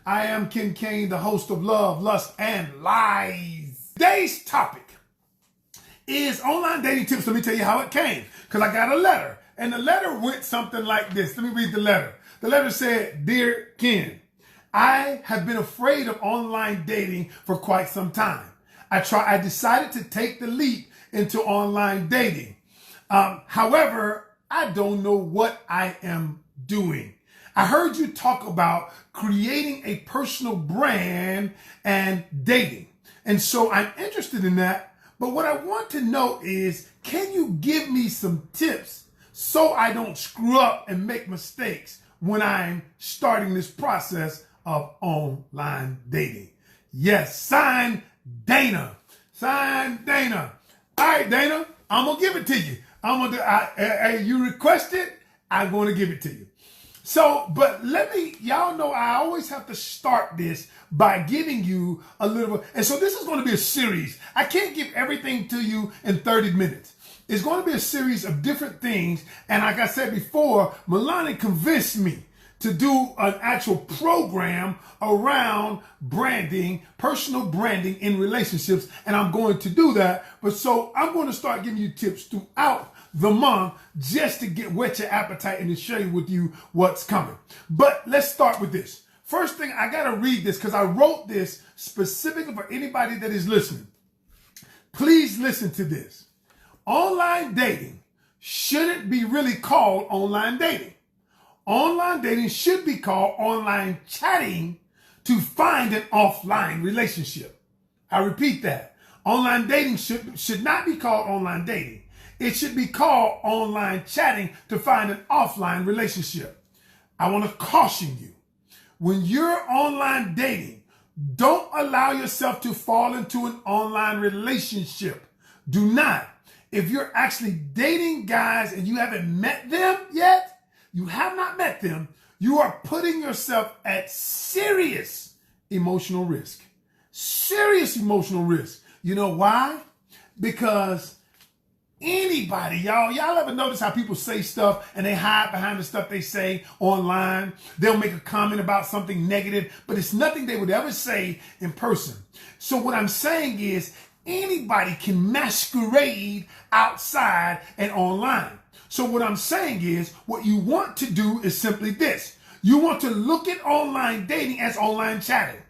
I am Ken Canion, the host of Love, Lust, and Lies. Today's topic is online dating tips. Let me tell you how it came, because I got a letter, and the letter went something like this. Let me read the letter. The letter said, "Dear Ken, I have been afraid of online dating for quite some time. I decided to take the leap into online dating. However, I don't know what I am doing. I heard you talk about creating a personal brand and dating. And so I'm interested in that. But what I want to know is, can you give me some tips so I don't screw up and make mistakes when I'm starting this process of online dating?" Yes, sign Dana. Sign Dana. All right, Dana, I'm going to give it to you. You requested, I'm going to give it to you. So, but y'all know I always have to start this by giving you a little, and so this is going to be a series. I can't give everything to you in 30 minutes. It's going to be a series of different things. And like I said before, Milani convinced me to do an actual program around branding, personal branding in relationships. And I'm going to do that. But so I'm going to start giving you tips throughout the month just to whet your appetite and to share with you what's coming. But let's start with this. First thing, I got to read this because I wrote this specifically for anybody that is listening. Please listen to this. Online dating shouldn't be really called online dating. Online dating should be called online chatting to find an offline relationship. I repeat that. Online dating should not be called online dating. It should be called online chatting to find an offline relationship. I want to caution you. When you're online dating, don't allow yourself to fall into an online relationship. Do not. If you're actually dating guys and you haven't met them yet, you have not met them, you are putting yourself at serious emotional risk. Serious emotional risk. You know why? Because anybody, y'all ever notice how people say stuff and they hide behind the stuff they say online? They'll make a comment about something negative, but it's nothing they would ever say in person. So what I'm saying is, anybody can masquerade outside and online. So what I'm saying is, what you want to do is simply this. You want to look at online dating as online chatting.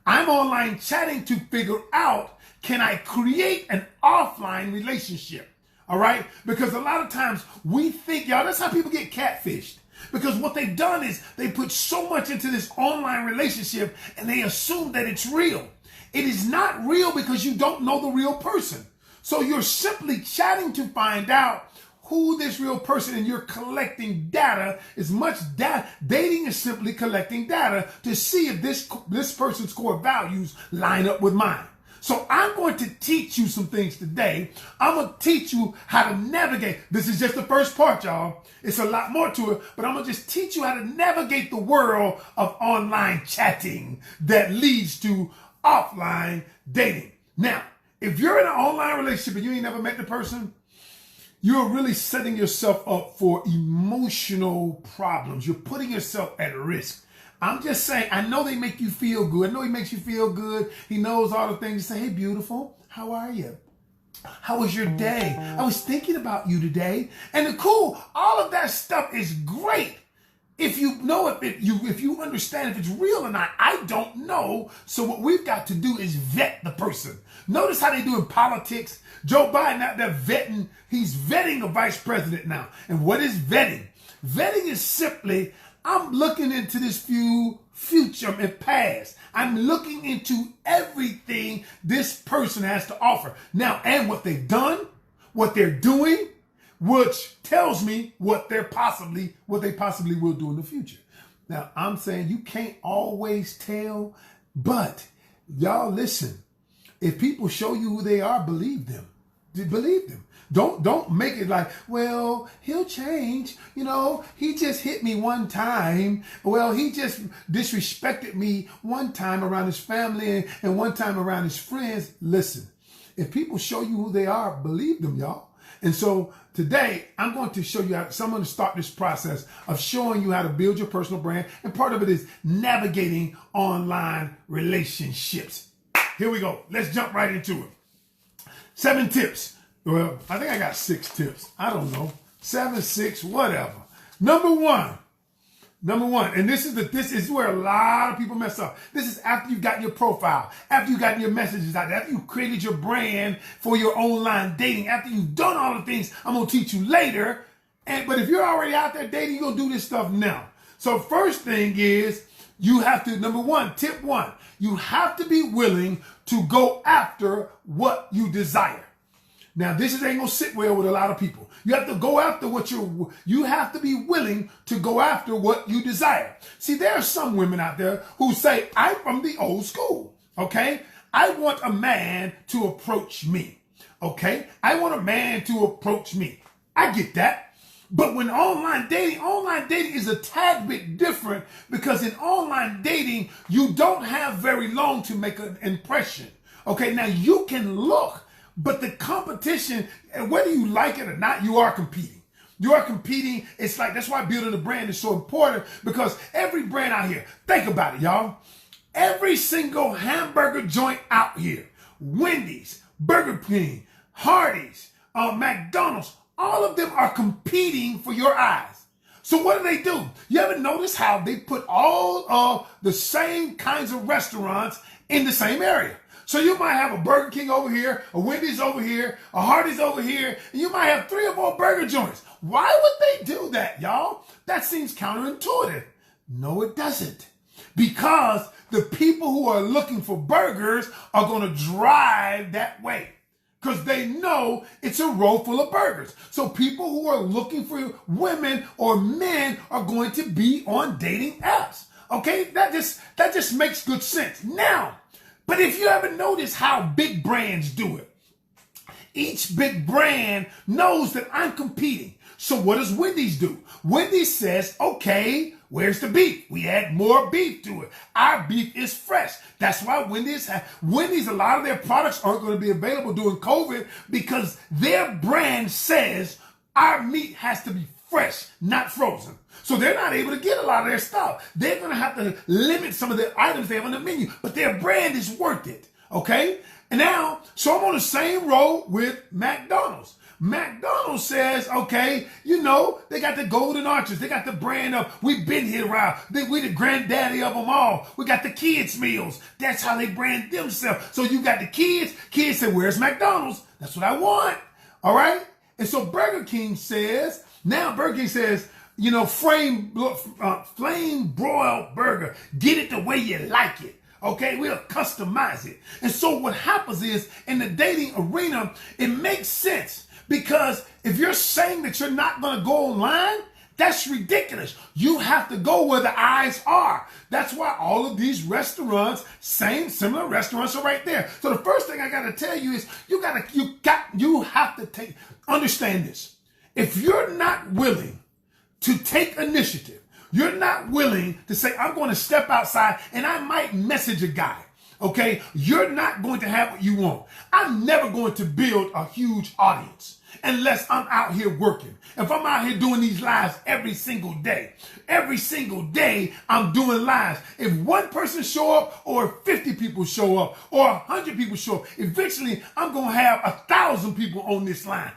I'm online chatting to figure out, can I create an offline relationship? All right? Because a lot of times we think, y'all, that's how people get catfished. Because what they've done is they put so much into this online relationship and they assume that it's real. It is not real because you don't know the real person. So you're simply chatting to find out who this real person, and you're collecting data. As much data, dating is simply collecting data to see if this person's core values line up with mine. So I'm going to teach you some things today. I'm going to teach you how to navigate. This is just the first part, y'all. It's a lot more to it, but I'm going to just teach you how to navigate the world of online chatting that leads to offline dating. Now, if you're in an online relationship and you ain't never met the person, you're really setting yourself up for emotional problems. You're putting yourself at risk. I'm just saying, I know they make you feel good. I know he makes you feel good. He knows all the things. You say, "Hey, beautiful, how are you? How was your day? I was thinking about you today." And all of that stuff is great. If you know if you understand if it's real or not, I don't know. So what we've got to do is vet the person. Notice how they do in politics. Joe Biden out there vetting. He's vetting a vice president now. And what is vetting? Vetting is simply, I'm looking into this future and past. I'm looking into everything this person has to offer. Now, and what they've done, what they're doing, which tells me what they possibly will do in the future. Now, I'm saying you can't always tell, but y'all listen. If people show you who they are, believe them. Believe them. Don't make it like, well, he'll change. You know, he just hit me one time. Well, he just disrespected me one time around his family and one time around his friends. Listen, if people show you who they are, believe them, y'all. And so today I'm going to show you how, so I'm going to start this process of showing you how to build your personal brand. And part of it is navigating online relationships. Here we go. Let's jump right into it. 7 tips. Well, I think I got 6 tips. I don't know. 7, 6, whatever. Number one, and this is where a lot of people mess up. This is after you've got your profile, after you've gotten your messages out there, after you've created your brand for your online dating, after you've done all the things I'm going to teach you later. But if you're already out there dating, you're going to do this stuff now. So first thing is you have to, number one, tip 1, you have to be willing to go after what you desire. Now, this ain't going to sit well with a lot of people. You have to go after you have to be willing to go after what you desire. See, there are some women out there who say, I'm from the old school, okay? I want a man to approach me, okay? I want a man to approach me. I get that. But when online dating is a tad bit different because in online dating, you don't have very long to make an impression, okay? Now, you can look. But the competition, whether you like it or not, you are competing. You are competing. It's like, that's why building a brand is so important, because every brand out here, think about it, y'all. Every single hamburger joint out here, Wendy's, Burger King, Hardee's, McDonald's, all of them are competing for your eyes. So what do? You ever notice how they put all of the same kinds of restaurants in the same area? So you might have a Burger King over here, a Wendy's over here, a Hardee's over here, and you might have 3 or 4 burger joints. Why would they do that, y'all? That seems counterintuitive. No, it doesn't. Because the people who are looking for burgers are going to drive that way, because they know it's a row full of burgers. So people who are looking for women or men are going to be on dating apps. Okay, that just makes good sense. Now, but if you ever notice how big brands do it, each big brand knows that I'm competing. So what does Wendy's do? Wendy's says, okay, where's the beef? We add more beef to it. Our beef is fresh. That's why Wendy's, a lot of their products aren't going to be available during COVID, because their brand says our meat has to be fresh, not frozen. So they're not able to get a lot of their stuff. They're going to have to limit some of the items they have on the menu, but their brand is worth it, okay? And now, so I'm on the same road with McDonald's. McDonald's says, okay, you know, they got the golden arches. They got the brand of, we've been here around. We the granddaddy of them all. We got the kids' meals. That's how they brand themselves. So you got the kids. Kids say, where's McDonald's? That's what I want, all right? And so Burger King says, you know, flame broiled burger. Get it the way you like it. Okay, we'll customize it. And so what happens is, in the dating arena, it makes sense, because if you're saying that you're not going to go online, that's ridiculous. You have to go where the eyes are. That's why all of these restaurants, similar restaurants, are right there. So the first thing I got to tell you is you have to understand this. If you're not willing to take initiative, you're not willing to say, I'm going to step outside and I might message a guy, okay? You're not going to have what you want. I'm never going to build a huge audience unless I'm out here working. If I'm out here doing these lives every single day I'm doing lives. If one person show up, or 50 people show up, or 100 people show up, eventually I'm going to have 1,000 people on this line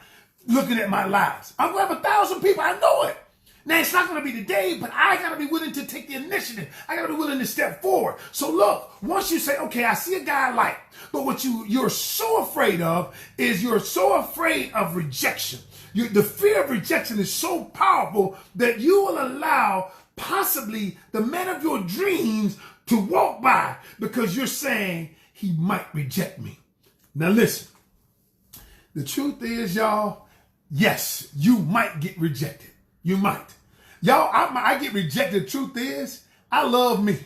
looking at my lives. I'm going to have 1,000 people. I know it. Now, it's not going to be today, but I got to be willing to take the initiative. I got to be willing to step forward. So look, once you say, okay, I see a guy I like, but what you're so afraid of is you're so afraid of rejection. The fear of rejection is so powerful that you will allow possibly the man of your dreams to walk by, because you're saying he might reject me. Now listen, the truth is, y'all, yes, you might get rejected. You might. Y'all, I get rejected. The truth is, I love me.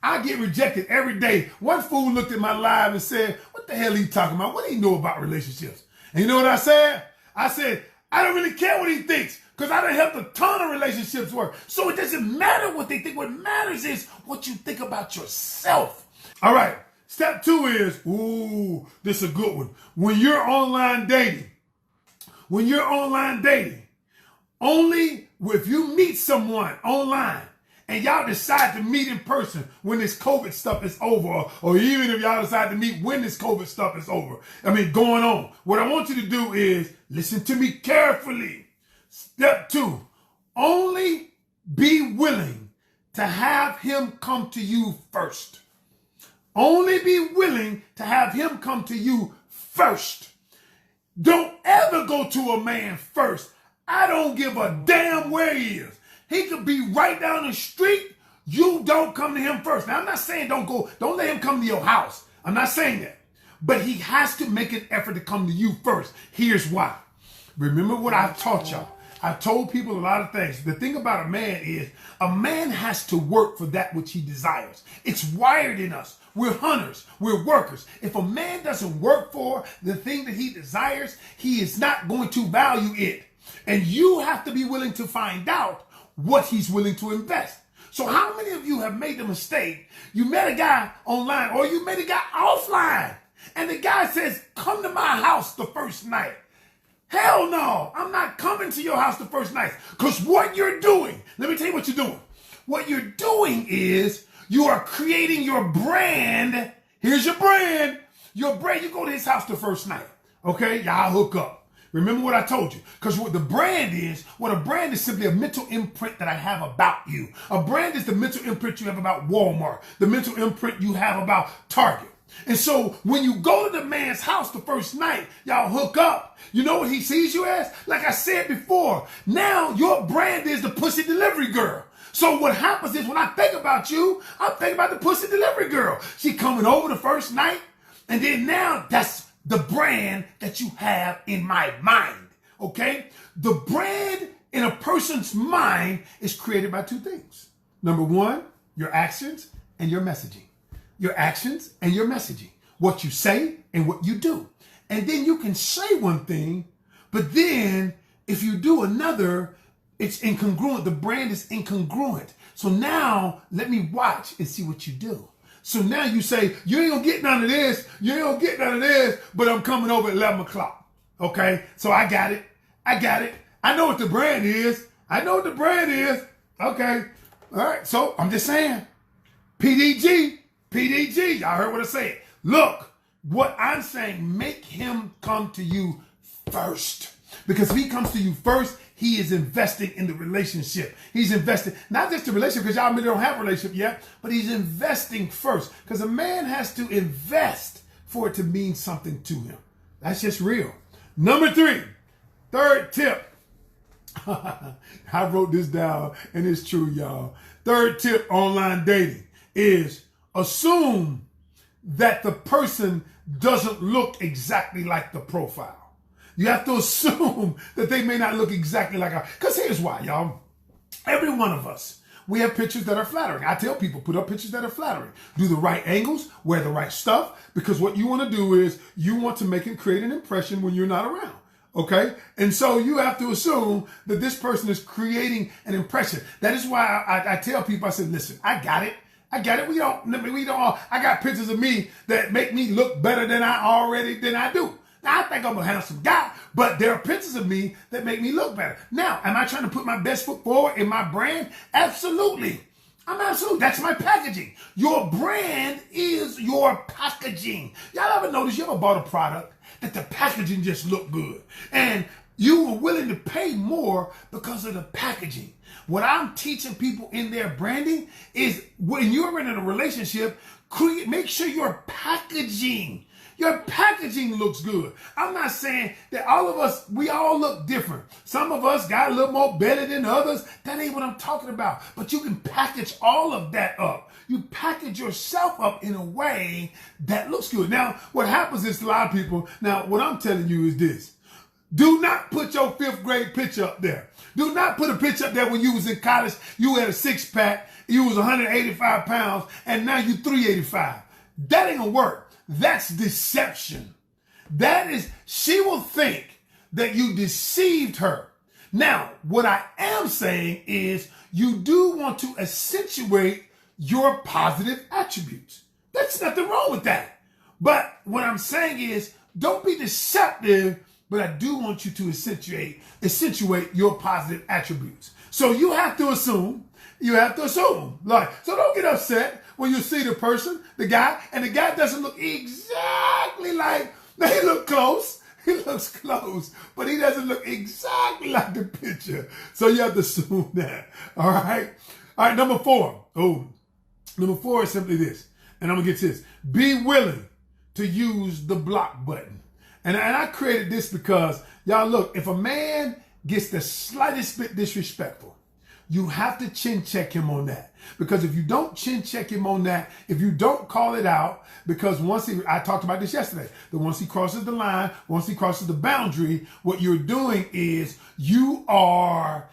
I get rejected every day. One fool looked at my live and said, what the hell are you talking about? What do he know about relationships? And you know what I said? I said, I don't really care what he thinks, because I done helped a ton of relationships work. So it doesn't matter what they think. What matters is what you think about yourself. All right. Step 2 is, this is a good one. When you're online dating, when you're online dating, only if you meet someone online and y'all decide to meet in person when this COVID stuff is over, or even if y'all decide to meet when this COVID stuff is over, going on, what I want you to do is listen to me carefully. Step 2, only be willing to have him come to you first. Only be willing to have him come to you first. Don't ever go to a man first. I don't give a damn where he is. He could be right down the street. You don't come to him first. Now, I'm not saying don't let him come to your house. I'm not saying that. But he has to make an effort to come to you first. Here's why. Remember what I've taught y'all. I've told people a lot of things. The thing about a man is a man has to work for that which he desires. It's wired in us. We're hunters. We're workers. If a man doesn't work for the thing that he desires, he is not going to value it. And you have to be willing to find out what he's willing to invest. So how many of you have made the mistake? You met a guy online or you met a guy offline and the guy says, come to my house the first night. Hell no, I'm not coming to your house the first night. Because what you're doing, let me tell you what you're doing. What you're doing is you are creating your brand. Here's your brand. Your brand, you go to his house the first night. Okay, y'all hook up. Remember what I told you. Because what a brand is simply a mental imprint that I have about you. A brand is the mental imprint you have about Walmart, the mental imprint you have about Target. And so when you go to the man's house the first night, y'all hook up. You know what he sees you as? Like I said before, now your brand is the pussy delivery girl. So what happens is when I think about you, I'm thinking about the pussy delivery girl. She coming over the first night, and then now that's the brand that you have in my mind, okay? The brand in a person's mind is created by 2 things. Number 1, your actions and your messaging. Your actions and your messaging. What you say and what you do. And then you can say one thing, but then if you do another, it's incongruent. The brand is incongruent. So now let me watch and see what you do. So now you say, you ain't gonna get none of this, but I'm coming over at 11 o'clock. Okay? So I got it. I know what the brand is. Okay. All right. So I'm just saying, PDG. Y'all heard what I said. Look, what I'm saying, make him come to you first. Because if he comes to you first, he is investing in the relationship. He's investing, not just the relationship, because y'all don't have a relationship yet, but he's investing first. Because a man has to invest for it to mean something to him. That's just real. Number 3, third tip. I wrote this down, and it's true, y'all. Third tip, online dating, is assume that the person doesn't look exactly like the profile. You have to assume that they may not look exactly like us. Because here's why, y'all. Every one of us, we have pictures that are flattering. I tell people, put up pictures that are flattering. Do the right angles, wear the right stuff, because what you want to do is you want to make and create an impression when you're not around. Okay? And so you have to assume that this person is creating an impression. That is why I tell people, I said, listen, I got it. I got pictures of me that make me look better than I do. Now, I think I'm a handsome guy, but there are pictures of me that make me look better. Now, am I trying to put my best foot forward in my brand? Absolutely. That's my packaging. Your brand is your packaging. Y'all ever notice you ever bought a product that the packaging just looked good and you were willing to pay more because of the packaging? What I'm teaching people in their branding is when you're in a relationship, make sure your packaging looks good. I'm not saying that all of us, we all look different. Some of us got a little more belly than others. That ain't what I'm talking about. But you can package all of that up. You package yourself up in a way that looks good. Now, what happens is a lot of people, now what I'm telling you is this. Do not put your 5th grade picture up there. Do not put a picture up there when you was in college, you had a 6-pack, you was 185 pounds, and now you 385. That ain't gonna work. That's deception. She will think that you deceived her. Now, what I am saying is you do want to accentuate your positive attributes. There's nothing wrong with that. But what I'm saying is don't be deceptive but I do want you to accentuate your positive attributes. So you have to assume. Like, so don't get upset when you see the person, the guy, and the guy doesn't look exactly like, now he look close. He looks close, but he doesn't look exactly like the picture. So you have to assume that. All right. All right. Number 4. Number 4 is simply this. And I'm going to get to this. Be willing to use the block button. And I created this because, y'all, look, if a man gets the slightest bit disrespectful, you have to chin check him on that. Because if you don't chin check him on that, if you don't call it out, because I talked about this yesterday, that once he crosses the line, once he crosses the boundary, what you're doing is you are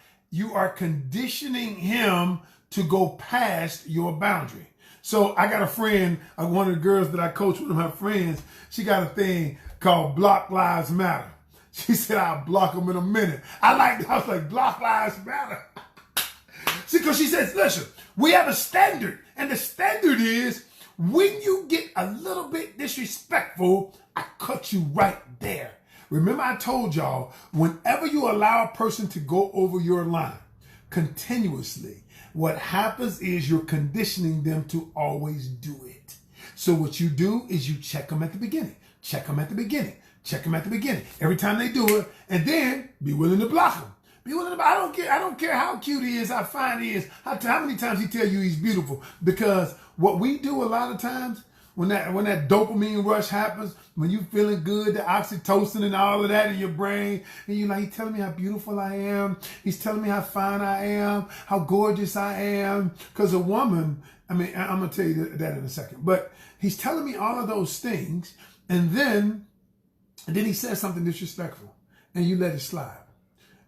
conditioning him to go past your boundary. So I got a friend, one of the girls that I coach, one of my friends, she got a thing called Block Lives Matter. She said, I'll block them in a minute. I was like, Block Lives Matter. See, because she says, listen, we have a standard. And the standard is when you get a little bit disrespectful, I cut you right there. Remember I told y'all, whenever you allow a person to go over your line continuously, what happens is you're conditioning them to always do it. So what you do is you check them at the beginning. Check them at the beginning. Check them at the beginning. Every time they do it, and then be willing to block them. Be willing to, I don't care how cute he is, how fine he is, how many times he tell you he's beautiful. Because what we do a lot of times, when that dopamine rush happens, when you feeling good, the oxytocin and all of that in your brain, and you're like, he's telling me how beautiful I am. He's telling me how fine I am, how gorgeous I am. Because a woman, I'm going to tell you that in a second. But he's telling me all of those things, and then he says something disrespectful, and you let it slide.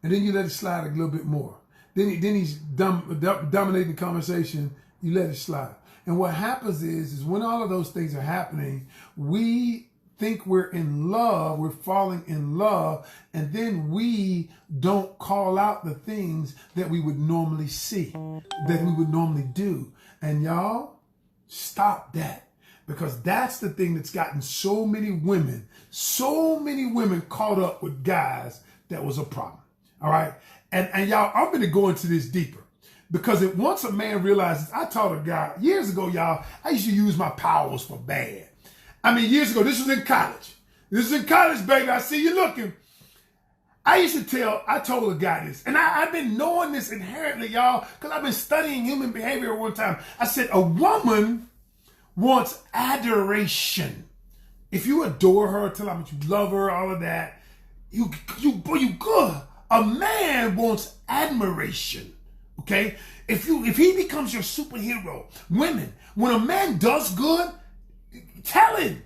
And then you let it slide a little bit more. Then he's dominating the conversation, you let it slide. And what happens is when all of those things are happening, we think we're in love, we're falling in love, and then we don't call out the things that we would normally see, that we would normally do. And y'all, stop that. Because that's the thing that's gotten so many women caught up with guys that was a problem. All right. And y'all, I'm going to go into this deeper. Because once a man realizes, I taught a guy years ago, y'all, I used to use my powers for bad. I mean, years ago, this was in college. This is in college, baby. I see you looking. I told a guy this, and I've been knowing this inherently, y'all, because I've been studying human behavior one time. I said, a woman wants adoration. If you adore her, tell her how much you love her, all of that, you good. A man wants admiration. Okay? If he becomes your superhero, women, when a man does good, tell him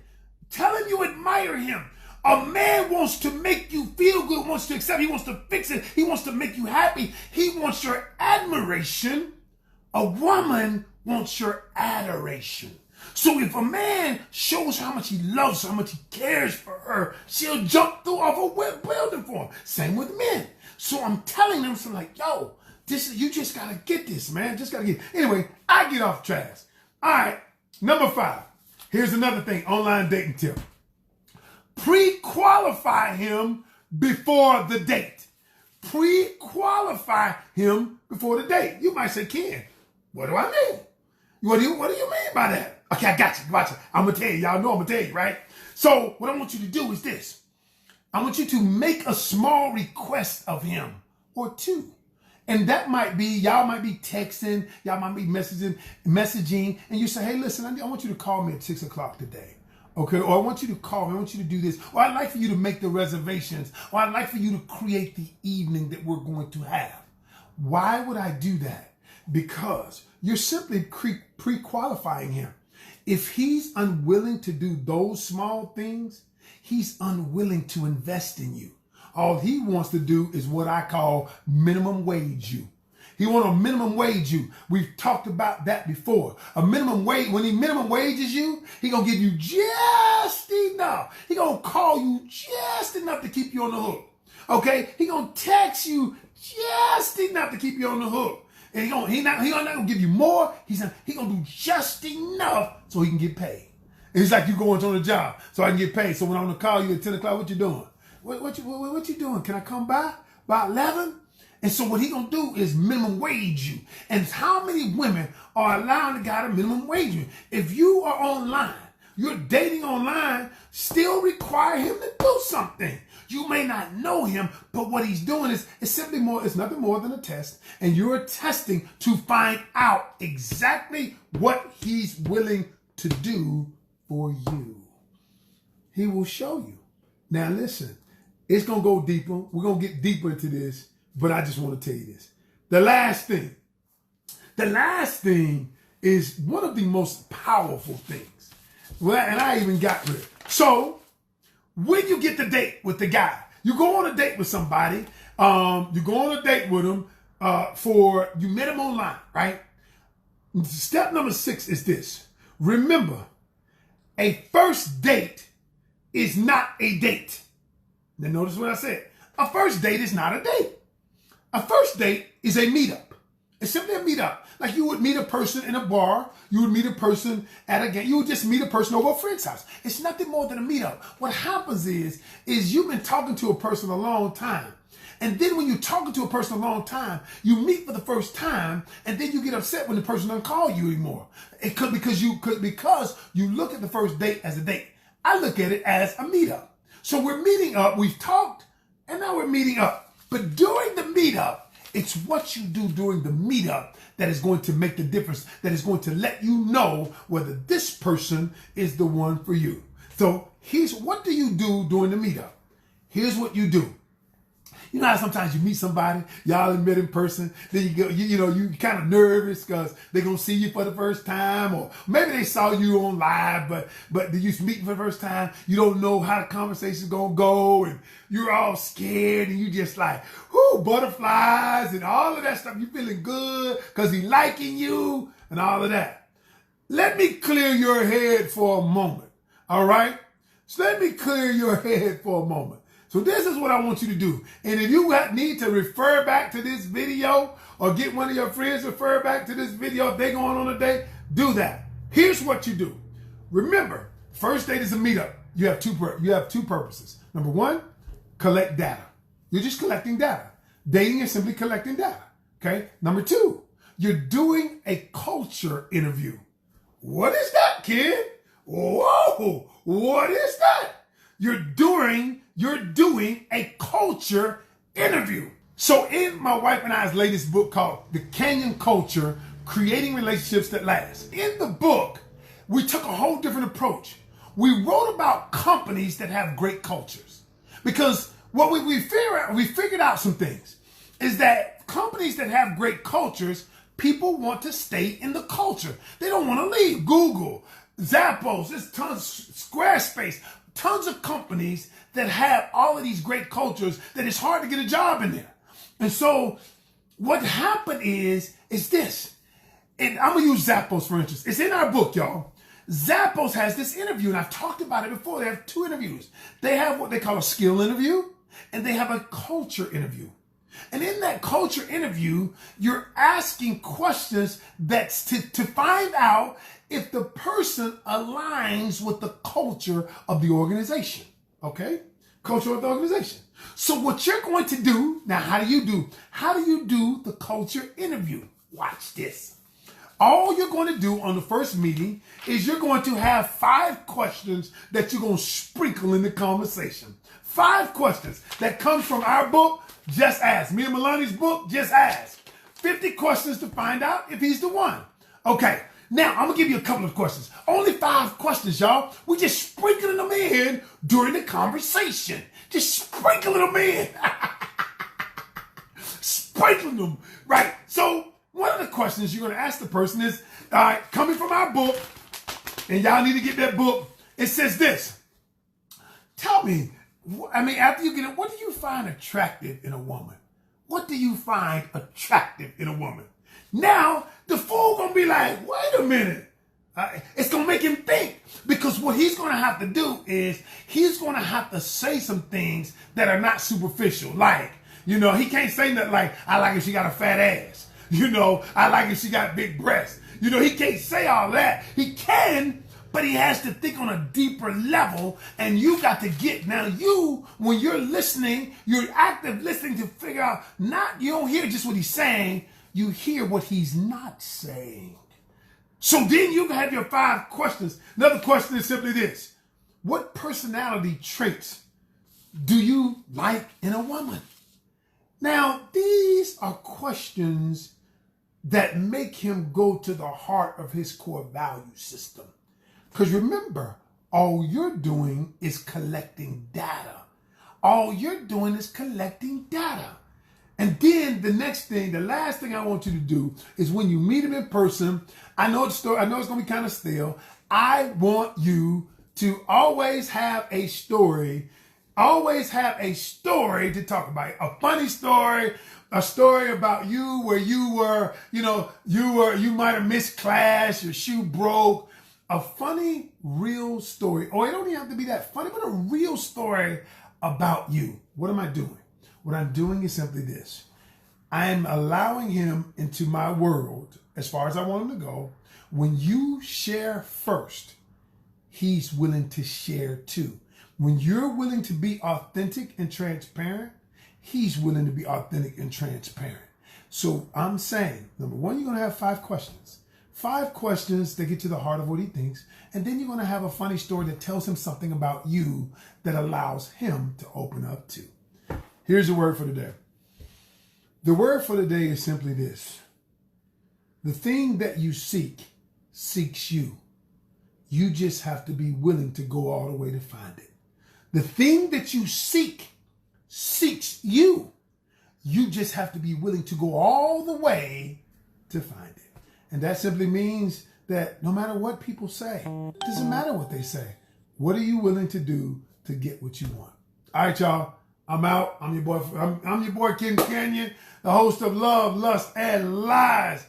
you admire him. A man wants to make you feel good, wants to accept, he wants to fix it, he wants to make you happy. He wants your admiration. A woman wants your adoration. So if a man shows her how much he loves her, how much he cares for her, she'll jump through off a building for him. Same with men. So I'm telling them, so like, yo, you just got to get this, man. Just got to get it. Anyway, I get off track. All right, number 5. Here's another thing, online dating tip. Pre-qualify him before the date. Pre-qualify him before the date. You might say, Ken, what do I mean? What do you mean by that? Okay, I got you. I'm going to tell you. Y'all know I'm going to tell you, right? So what I want you to do is this. I want you to make a small request of him or two. And that might be, y'all might be texting, y'all might be messaging, and you say, hey, listen, I want you to call me at 6 o'clock today. Okay, or I want you to call me, I want you to do this, or I'd like for you to make the reservations, or I'd like for you to create the evening that we're going to have. Why would I do that? Because you're simply pre-qualifying him. If he's unwilling to do those small things, he's unwilling to invest in you. All he wants to do is what I call minimum wage you. He want a minimum wage you. We've talked about that before. A minimum wage, when he minimum wages you, he gonna give you just enough. He gonna call you just enough to keep you on the hook. Okay? He gonna text you just enough to keep you on the hook. And he not gonna give you more. He gonna do just enough so he can get paid. And it's like you going on a job so I can get paid. So when I'm gonna call you at 10 o'clock, what you doing? what you doing? Can I come by 11? And so what he gonna do is minimum wage you. And how many women are allowing the guy to minimum wage you? If you are online, you're dating online, still require him to do something. You may not know him, but what he's doing is it's nothing more than a test. And you're testing to find out exactly what he's willing to do for you. He will show you. Now listen, it's gonna go deeper. We're gonna get deeper into this. But I just want to tell you this. The last thing is one of the most powerful things. Well, and I even got rid of it. So when you get the date with the guy, you go on a date with somebody, you go on a date with him you met him online, right? Step number 6 is this. Remember, a first date is not a date. Now notice what I said. A first date is not a date. A first date is a meetup. It's simply a meetup. Like you would meet a person in a bar. You would meet a person at a game. You would just meet a person over a friend's house. It's nothing more than a meetup. What happens is you've been talking to a person a long time. And then when you're talking to a person a long time, you meet for the first time, and then you get upset when the person doesn't call you anymore. Because you look at the first date as a date. I look at it as a meetup. So we're meeting up. We've talked, and now we're meeting up. But during the meetup, it's what you do during the meetup that is going to make the difference, that is going to let you know whether this person is the one for you. So what do you do during the meetup? Here's what you do. You know how sometimes you meet somebody, y'all met in person, then you go, you kind of nervous because they're going to see you for the first time, or maybe they saw you on live, but you meet for the first time, you don't know how the conversation's going to go, and you're all scared, and you just like, whoo, butterflies, and all of that stuff. You feeling good because he liking you, and all of that. Let me clear your head for a moment, all right? So let me clear your head for a moment. So this is what I want you to do. And if you need to refer back to this video or get one of your friends to refer back to this video if they're going on a date, do that. Here's what you do. Remember, first date is a meetup. You have two purposes. Number 1, collect data. You're just collecting data. Dating is simply collecting data. Okay? Number 2, you're doing a culture interview. What is that, kid? Whoa, what is that? You're doing a culture interview. So in my wife and I's latest book called The Canion Culture, Creating Relationships That Last. In the book, we took a whole different approach. We wrote about companies that have great cultures. Because what we figured out some things is that companies that have great cultures, people want to stay in the culture. They don't want to leave. Google, Zappos, there's tons, Squarespace, tons of companies that have all of these great cultures that it's hard to get a job in there. And so what happened is this. And I'm going to use Zappos for instance. It's in our book, y'all. Zappos has this interview, and I've talked about it before. They have 2 interviews. They have what they call a skill interview, and they have a culture interview. And in that culture interview, you're asking questions that's to find out if the person aligns with the culture of the organization. Okay? Culture of the organization. So what you're going to do, now how do you do the culture interview? Watch this. All you're going to do on the first meeting is you're going to have 5 questions that you're going to sprinkle in the conversation. 5 questions that come from our book, Just Ask. Me and Melani's book, Just Ask. 50 questions to find out if he's the one. Okay, now I'm going to give you a couple of questions. Only 5 questions, y'all. We're just sprinkling them in during the conversation. Just sprinkling them in. Sprinkling them. Right. So one of the questions you're going to ask the person is, all right, coming from our book, and y'all need to get that book. It says this. Tell me, after you get it, what do you find attractive in a woman? What do you find attractive in a woman? Now, the fool going to be like, wait a minute. It's going to make him think. Because what he's going to have to do is he's going to have to say some things that are not superficial. Like, he can't say nothing like, I like if she got a fat ass. I like if she got big breasts. He can't say all that. He can, but he has to think on a deeper level, and you got to get, now you, when you're listening, you're active listening to figure out, you don't hear just what he's saying, you hear what he's not saying. So then you have your 5 questions. Another question is simply this: what personality traits do you like in a woman? Now, these are questions that make him go to the heart of his core value system. Because remember, all you're doing is collecting data. All you're doing is collecting data. And then the next thing, the last thing I want you to do is when you meet him in person, I know it's going to be kind of stale. I want you to always have a story. Always have a story to talk about. A funny story, a story about you where you were, you might have missed class, your shoe broke. A funny, real story. Or it don't even have to be that funny, but a real story about you. What am I doing? What I'm doing is simply this. I'm allowing him into my world as far as I want him to go. When you share first, he's willing to share too. When you're willing to be authentic and transparent, he's willing to be authentic and transparent. So I'm saying, number 1, you're going to have 5 questions. 5 questions that get to the heart of what he thinks. And then you're going to have a funny story that tells him something about you that allows him to open up to. Here's the word for the day. The word for the day is simply this: the thing that you seek seeks you. You just have to be willing to go all the way to find it. The thing that you seek seeks you. You just have to be willing to go all the way to find it. And that simply means that no matter what people say, it doesn't matter what they say. What are you willing to do to get what you want? All right, y'all. I'm out. I'm your boy Ken Canion, the host of Love, Lust, and Lies.